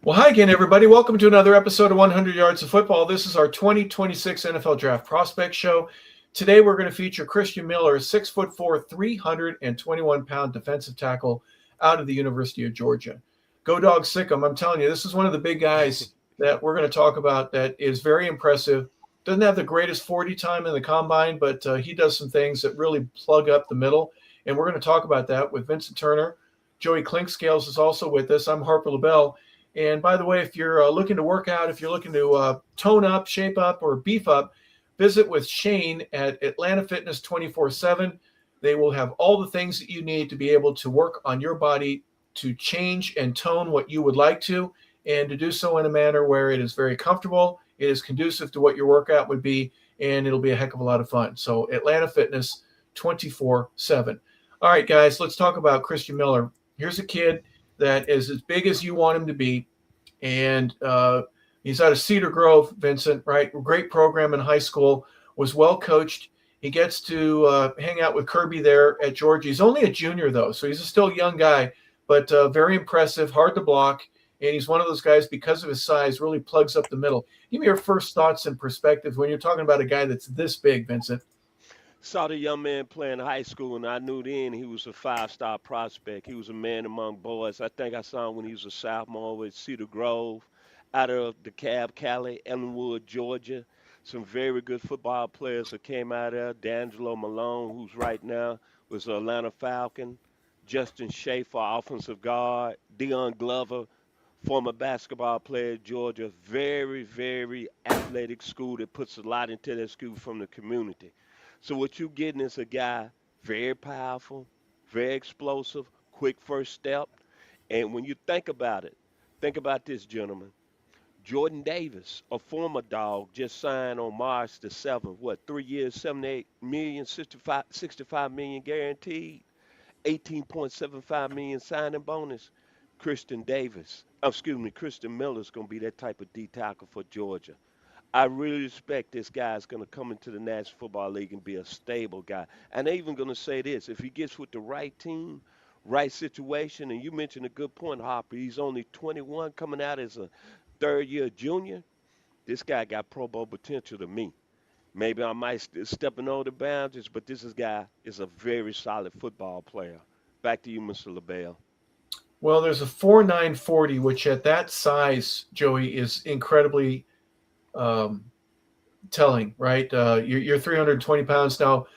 Well, hi again, everybody. Welcome to another episode of 100 Yards of Football. This is our 2026 NFL Draft Prospect Show. Today, we're going to feature Christen Miller, a 6'4", 321-pound defensive tackle out of the University of Georgia. Go Dogs Sick 'em. I'm telling you, this is one of the big guys that we're going to talk about that is very impressive. Doesn't have the greatest 40 time in the combine, but he does some things that really plug up the middle. And we're going to talk about that with Vincent Turner. Joey Clinkscales is also with us. I'm Harper LeBel. And by the way, if you're looking to work out, if you're looking to tone up, shape up, or beef up, visit with Shane at Atlanta Fitness 24/7. They will have all the things that you need to be able to work on your body to change and tone what you would like to, and to do so in a manner where it is very comfortable, it is conducive to what your workout would be, and it'll be a heck of a lot of fun. So Atlanta Fitness 24/7. All right, guys, let's talk about Christen Miller. Here's a kid that is as big as you want him to be. And he's out of Cedar Grove, Vincent, right? Great program in high school, was well coached. He gets to hang out with Kirby there at Georgia. He's only a junior, though, so he's a still young guy, but very impressive, hard to block. And he's one of those guys, because of his size, really plugs up the middle. Give me your first thoughts and perspectives when you're talking about a guy that's this big, Vincent. Saw the young man playing high school, and I knew then he was a five-star prospect. He was a man among boys. I think I saw him when he was a sophomore with Cedar Grove, out of DeKalb, Cali, Ellenwood, Georgia. Some very good football players that came out of there. D'Angelo Malone, who's right now was an Atlanta Falcon. Justin Schaefer, offensive guard. Deion Glover, former basketball player at Georgia. Very, very athletic school that puts a lot into that school from the community. So what you're getting is a guy very powerful, very explosive, quick first step. And when you think about this, gentlemen. Jordan Davis, a former dog, just signed on March the 7th. What, 3 years, 78 million, 65 million guaranteed, 18.75 million signing bonus. Christen Miller is going to be that type of D tackle for Georgia. I really expect this guy is going to come into the National Football League and be a stable guy. And they're even going to say this: if he gets with the right team, right situation, and you mentioned a good point, Hopper, he's only 21 coming out as a third-year junior. This guy got Pro Bowl potential to me. Maybe I might stepping over the boundaries, but guy is a very solid football player. Back to you, Mr. LeBel. Well, there's a 4.940, which at that size, Joey, is incredibly telling, right? You're 320 pounds now.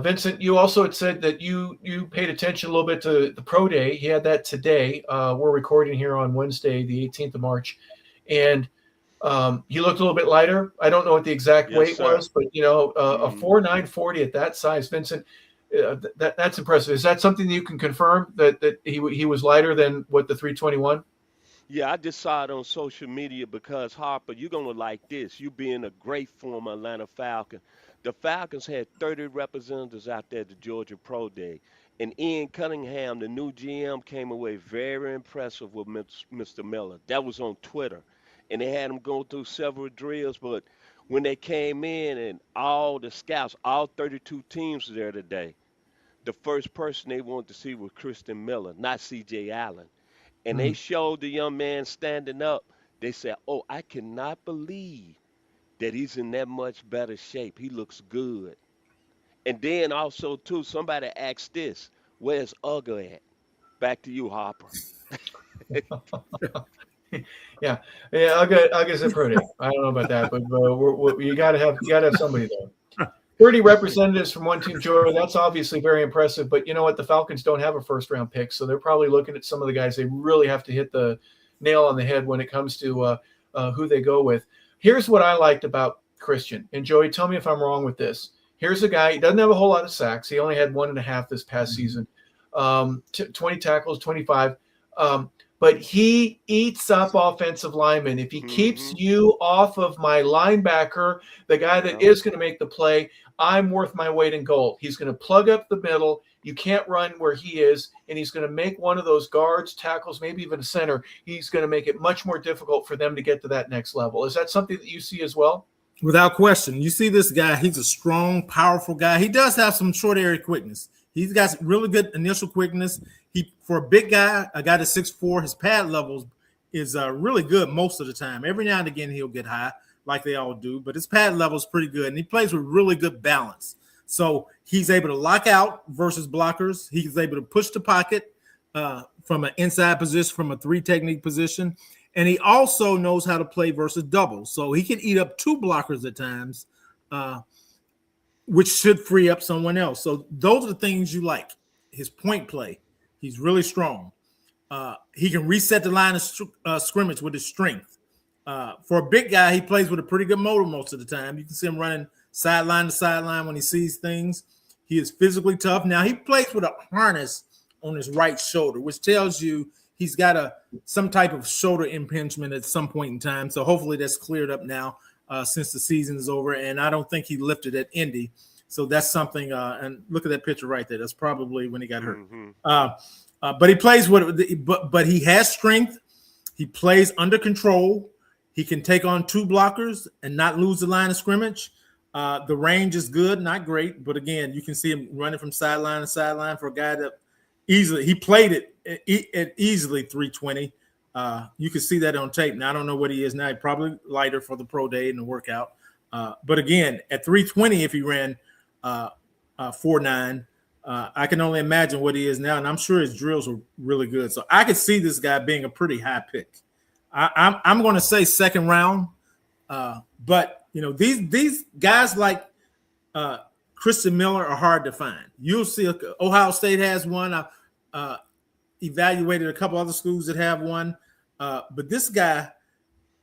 Vincent, you also had said that you paid attention a little bit to the pro day. He had that today. We're recording here on Wednesday, the 18th of March, and he looked a little bit lighter. I don't know what the exact Yes, weight sir. was, but a 4.940 at that size, Vincent, that's impressive. Is that something that you can confirm that he was lighter than what the 321? Yeah, I just saw it on social media because Harper, you're gonna like this. You being a great former Atlanta Falcon. The Falcons had 30 representatives out there at the Georgia Pro Day. And Ian Cunningham, the new GM, came away very impressive with Mr. Miller. That was on Twitter. And they had him go through several drills, but when they came in and all the scouts, all 32 teams were there today, the first person they wanted to see was Christen Miller, not C.J. Allen. And they showed the young man standing up. They said, "Oh, I cannot believe that he's in that much better shape. He looks good." And then also too, somebody asked this: "Where's Uga at?" Back to you, Harper. Yeah, yeah. I'll get some pro day. I don't know about that, but you got to have somebody there. 30 representatives from one team, Joe. That's obviously very impressive. But you know what? The Falcons don't have a first-round pick, so they're probably looking at some of the guys they really have to hit the nail on the head when it comes to who they go with. Here's what I liked about Christian. And Joey, tell me if I'm wrong with this. Here's a guy, he doesn't have a whole lot of sacks. He only had 1.5 this past season. 20 tackles, 25. But he eats up offensive linemen. If he keeps you off of my linebacker, the guy that is going to make the play, I'm worth my weight in gold. He's going to plug up the middle. You can't run where he is, and he's going to make one of those guards, tackles, maybe even a center. He's going to make it much more difficult for them to get to that next level. Is that something that you see as well? Without question. You see this guy, he's a strong, powerful guy. He does have some short area quickness. He's got really good initial quickness. For a big guy, a guy that's 6'4", his pad levels is really good most of the time. Every now and again he'll get high, like they all do, but his pad level is pretty good, and he plays with really good balance. So he's able to lock out versus blockers. He's able to push the pocket from an inside position, from a three technique position, and he also knows how to play versus doubles. So he can eat up two blockers at times, which should free up someone else. So those are the things you like. His point play, he's really strong. He can reset the line of scrimmage with his strength. For a big guy, he plays with a pretty good motor most of the time. You can see him running sideline to sideline when he sees things. He is physically tough. Now, he plays with a harness on his right shoulder, which tells you he's got some type of shoulder impingement at some point in time. So hopefully that's cleared up now since the season is over. And I don't think he lifted at Indy. So that's something. And look at that picture right there. That's probably when he got hurt. But he plays with, but he has strength. He plays under control. He can take on two blockers and not lose the line of scrimmage. The range is good, not great, but again, you can see him running from sideline to sideline for a guy that he played it at easily 320. You can see that on tape. Now I don't know what he is now. He's probably lighter for the pro day and the workout. But again, at 320, if he ran 4.9. I can only imagine what he is now, and I'm sure his drills are really good. So I could see this guy being a pretty high pick. I'm going to say second round, but these guys like Christen Miller are hard to find. You'll see Ohio State has one. I evaluated a couple other schools that have one, but this guy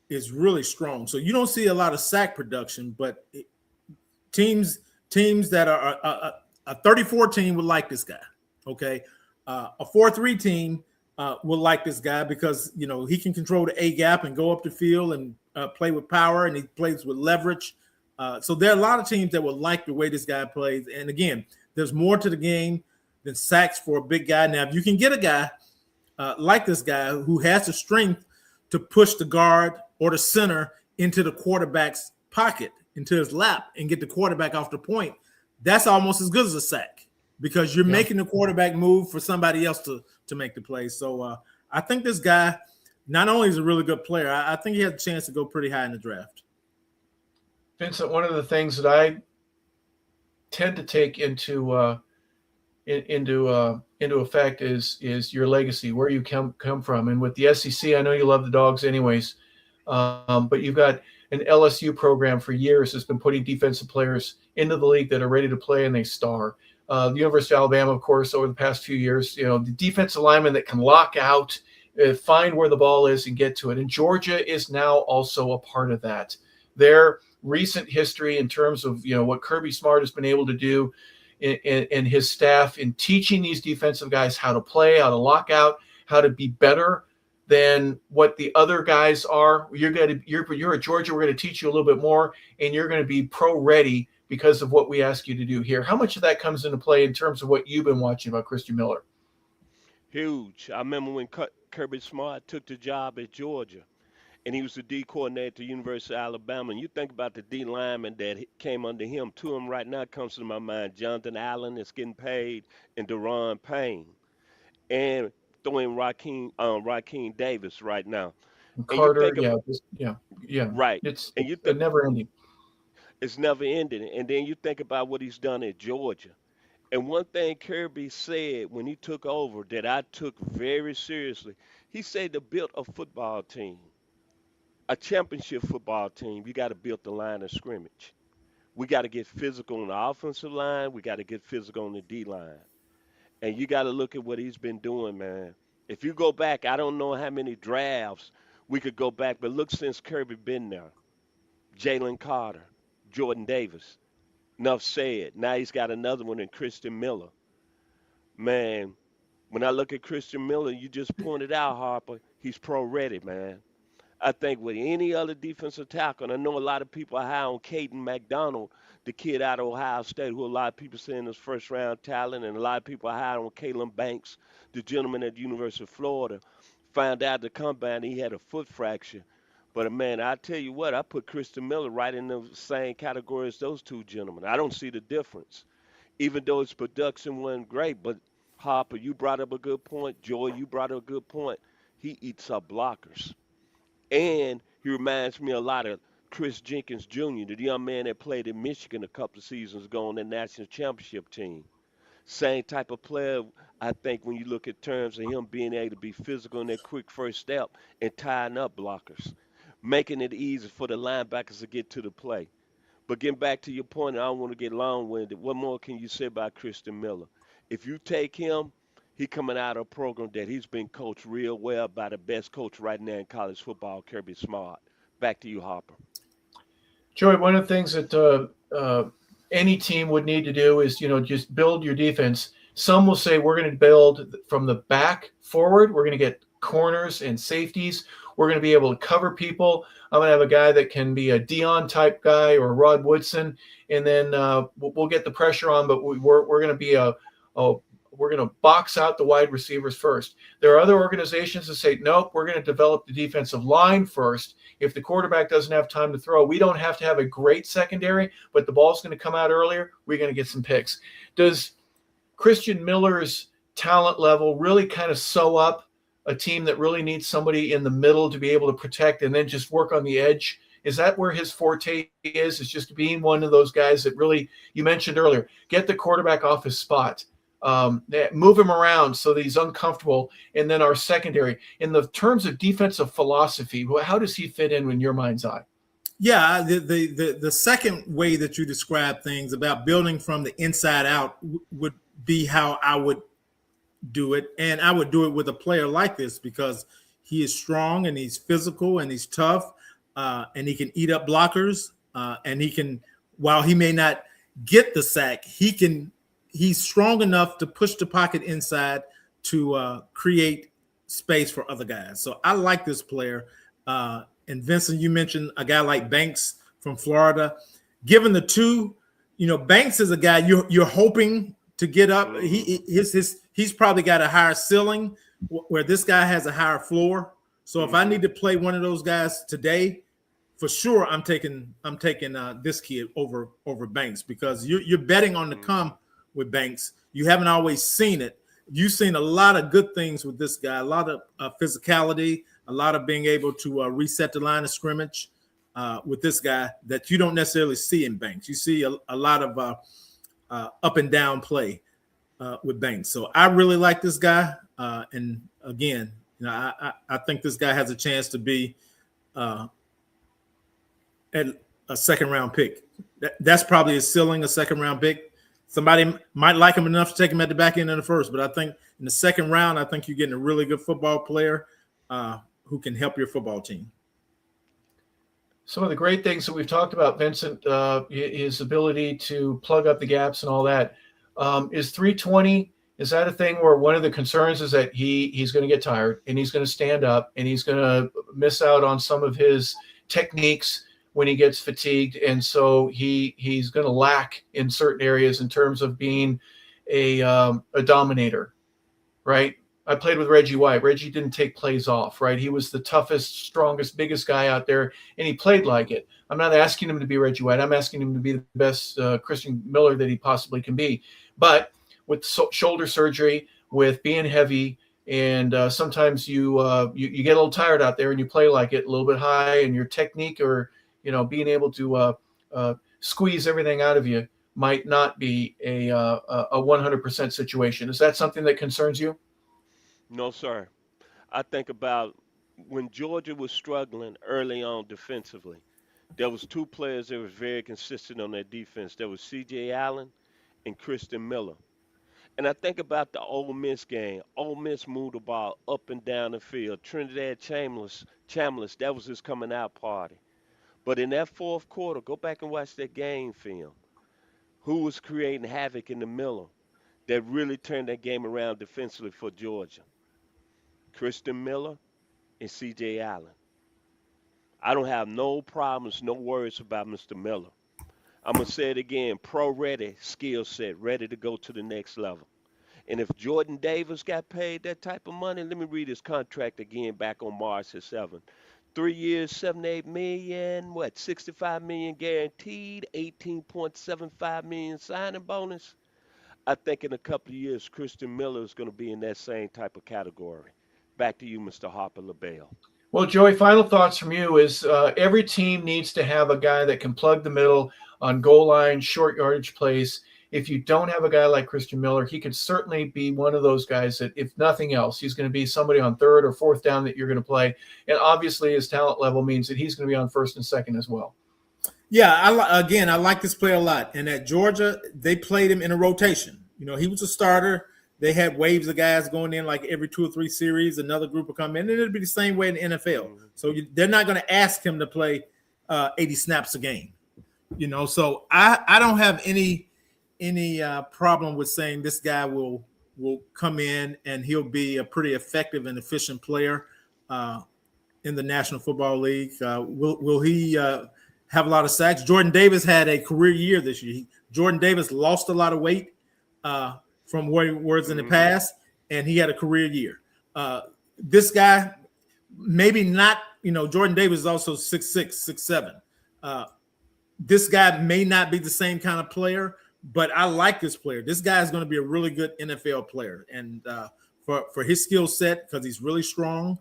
is really strong. So you don't see a lot of sack production, but teams that are a 34 team would like this guy. Okay. A 4-3 team will like this guy because, he can control the A gap and go up the field and play with power, and he plays with leverage. So there are a lot of teams that will like the way this guy plays. And again, there's more to the game than sacks for a big guy. Now, if you can get a guy like this guy who has the strength to push the guard or the center into the quarterback's pocket, into his lap, and get the quarterback off the point, that's almost as good as a sack because you're making the quarterback move for somebody else to make the play. So I think this guy not only is a really good player, I think he has a chance to go pretty high in the draft. Vincent, one of the things that I tend to take into effect is your legacy, where you come from. And with the SEC, I know you love the Dogs anyways, but you've got an LSU program for years that's been putting defensive players into the league that are ready to play and they star. The University of Alabama, of course, over the past few years, the defensive lineman that can lock out, find where the ball is and get to it. And Georgia is now also a part of that. Their recent history in terms of, what Kirby Smart has been able to do and his staff in teaching these defensive guys how to play, how to lock out, how to be better than what the other guys are. You're at Georgia. We're going to teach you a little bit more, and you're going to be pro ready because of what we ask you to do here. How much of that comes into play in terms of what you've been watching about Christen Miller? Huge. I remember when Kirby Smart took the job at Georgia, and he was the D coordinator at the University of Alabama. And you think about the D lineman that came under him. Two of them right now comes to my mind: Jonathan Allen is getting paid, and Deron Payne, and throwing Raheem Davis right now. And you Carter, think about right, It's and you a think never ending. it's never ending. And then you think about what he's done at Georgia. And one thing Kirby said when he took over that I took very seriously, he said to build a football team, a championship football team, you got to build the line of scrimmage. We got to get physical on the offensive line. We got to get physical on the D line. And you got to look at what he's been doing, man. If you go back, I don't know how many drafts we could go back, but look since Kirby been there. Jalen Carter, Jordan Davis. Enough said. Now he's got another one in Christen Miller. Man, when I look at Christen Miller, you just pointed out, Harper, he's pro ready, man. I think with any other defensive tackle, and I know a lot of people are high on Caden McDonald, the kid out of Ohio State, who a lot of people saying is first round talent, and a lot of people are high on Kalen Banks, the gentleman at the University of Florida. Found out the combine he had a foot fracture. But man, I tell you what, I put Christen Miller right in the same category as those two gentlemen. I don't see the difference, even though his production wasn't great. But Harper, you brought up a good point. Joy, you brought up a good point. He eats up blockers. And he reminds me a lot of Chris Jenkins Jr., the young man that played in Michigan a couple of seasons ago on the national championship team. Same type of player, I think, when you look at terms of him being able to be physical in that quick first step and tying up blockers, making it easy for the linebackers to get to the play. But getting back to your point, I don't want to get long-winded. What more can you say about Christian Miller? If you take him, he coming out of a program that he's been coached real well by the best coach right now in college football, Kirby Smart. Back to you, Harper. Joey, one of the things that any team would need to do is, just build your defense. Some will say we're going to build from the back forward. We're going to get corners and safeties. We're going to be able to cover people. I'm going to have a guy that can be a Dion type guy or Rod Woodson, and then we'll get the pressure on. But we're going to be we're going to box out the wide receivers first. There are other organizations that say, nope, we're going to develop the defensive line first. If the quarterback doesn't have time to throw, we don't have to have a great secondary, but the ball's going to come out earlier. We're going to get some picks. Does Christian Miller's talent level really kind of sew up a team that really needs somebody in the middle to be able to protect and then just work on the edge? Is that where his forte is? It's just being one of those guys that really, you mentioned earlier, get the quarterback off his spot. Move him around so that he's uncomfortable. And then our secondary, in the terms of defensive philosophy, how does he fit in your mind's eye? Yeah, the second way that you describe things about building from the inside out would be how I would do it. And I would do it with a player like this because he is strong and he's physical and he's tough and he can eat up blockers and he can, while he may not get the sack, he's strong enough to push the pocket inside to create space for other guys. So I like this player. And Vincent, you mentioned a guy like Banks from Florida. Given the two, Banks is a guy you're hoping to get up. He's probably got a higher ceiling where this guy has a higher floor. So if I need to play one of those guys today, for sure I'm taking this kid over Banks because you're betting on the come with Banks. You haven't always seen it. You've seen a lot of good things with this guy, a lot of physicality, a lot of being able to reset the line of scrimmage with this guy that you don't necessarily see in Banks. You see a lot of up and down play with Banks. So I really like this guy. And again, I think this guy has a chance to be at a second round pick. That's probably his ceiling, a second round pick. Somebody might like him enough to take him at the back end of the first, but I think in the second round, I think you're getting a really good football player who can help your football team. Some of the great things that we've talked about, Vincent, his ability to plug up the gaps and all that. Is 320, is that a thing where one of the concerns is that he's going to get tired and he's going to stand up and he's going to miss out on some of his techniques when he gets fatigued, and so he's going to lack in certain areas in terms of being a dominator, right? I played with Reggie White. Reggie didn't take plays off, right? He was the toughest, strongest, biggest guy out there, and he played like it. I'm not asking him to be Reggie White. I'm asking him to be the best Christian Miller that he possibly can be. But with shoulder surgery, with being heavy, and sometimes you get a little tired out there and you play like it a little bit high, and your technique or being able to squeeze everything out of you might not be a 100% situation. Is that something that concerns you? No, sir. I think about when Georgia was struggling early on defensively. There was two players that was very consistent on their defense. There was C.J. Allen and Christen Miller. And I think about the Ole Miss game. Ole Miss moved the ball up and down the field. Trinidad Chambliss, that was his coming out party. But in that fourth quarter, go back and watch that game film. Who was creating havoc in the middle that really turned that game around defensively for Georgia? Christen Miller and C.J. Allen. I don't have no problems, no worries about Mr. Miller. I'm going to say it again, pro-ready skill set, ready to go to the next level. And if Jordan Davis got paid that type of money, let me read his contract again back on March the 7th. 3 years, 78 million, 65 million guaranteed, 18.75 million signing bonus. I think in a couple of years, Christian Miller is going to be in that same type of category. Back to you, Mr. Harper LeBel. Well, Joey, final thoughts from you is every team needs to have a guy that can plug the middle on goal line, short yardage plays. If you don't have a guy like Christen Miller, he could certainly be one of those guys that, if nothing else, he's going to be somebody on third or fourth down that you're going to play. And obviously his talent level means that he's going to be on first and second as well. Yeah, I like this player a lot. And at Georgia, they played him in a rotation. You know, he was a starter. They had waves of guys going in like every 2 or 3 series. Another group will come in, and it'll be the same way in the NFL. So they're not going to ask him to play 80 snaps a game. You know, so I don't have any problem with saying this guy will come in and he'll be a pretty effective and efficient player in the National Football League. Will he have a lot of sacks? Jordan Davis had a career year this year. Jordan Davis lost a lot of weight from where he was in the past, and he had a career year. This guy, maybe not, you know, Jordan Davis is also 6'6", 6'7". This guy may not be the same kind of player, but I like this player. This guy is going to be a really good NFL player. And for his skill set, because he's really strong,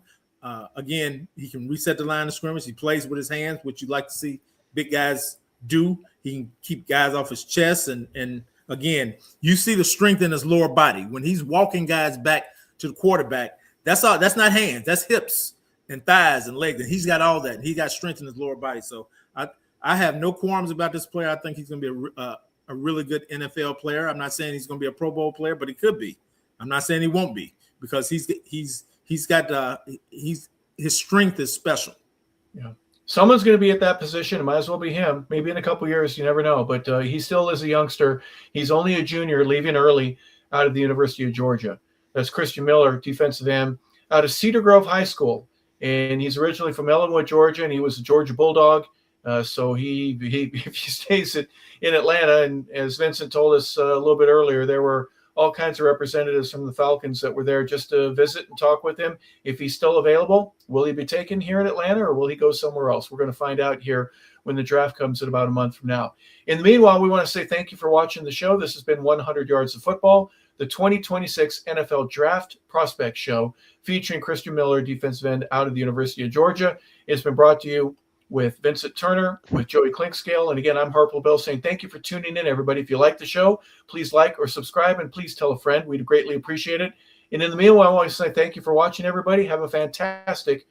again, he can reset the line of scrimmage. He plays with his hands, which you like to see big guys do. He can keep guys off his chest. And again, you see the strength in his lower body. When he's walking guys back to the quarterback, that's not hands. That's hips and thighs and legs. And he's got all that. He got strength in his lower body. So I have no qualms about this player. I think he's going to be a really good NFL player. I'm not saying he's going to be a Pro Bowl player, but he could be. I'm not saying he won't be, because his strength is special. Yeah. Someone's going to be at that position. It might as well be him. Maybe in a couple years, you never know. But he still is a youngster. He's only a junior, leaving early out of the University of Georgia. That's Christen Miller, defensive end, out of Cedar Grove High School. And he's originally from Ellenwood, Georgia, and he was a Georgia Bulldog. So if he stays in Atlanta, and as Vincent told us a little bit earlier, there were all kinds of representatives from the Falcons that were there just to visit and talk with him. If he's still available, will he be taken here in Atlanta, or will he go somewhere else? We're going to find out here when the draft comes in about a month from now. In the meanwhile, we want to say thank you for watching the show. This has been 100 Yards of Football, the 2026 NFL Draft Prospect Show, featuring Christen Miller, defensive end out of the University of Georgia. It's been brought to you with Vincent Turner, with Joey Clinkscales. And again, I'm Harper LeBel saying thank you for tuning in, everybody. If you like the show, please like or subscribe, and please tell a friend. We'd greatly appreciate it. And in the meanwhile, I want to say thank you for watching, everybody. Have a fantastic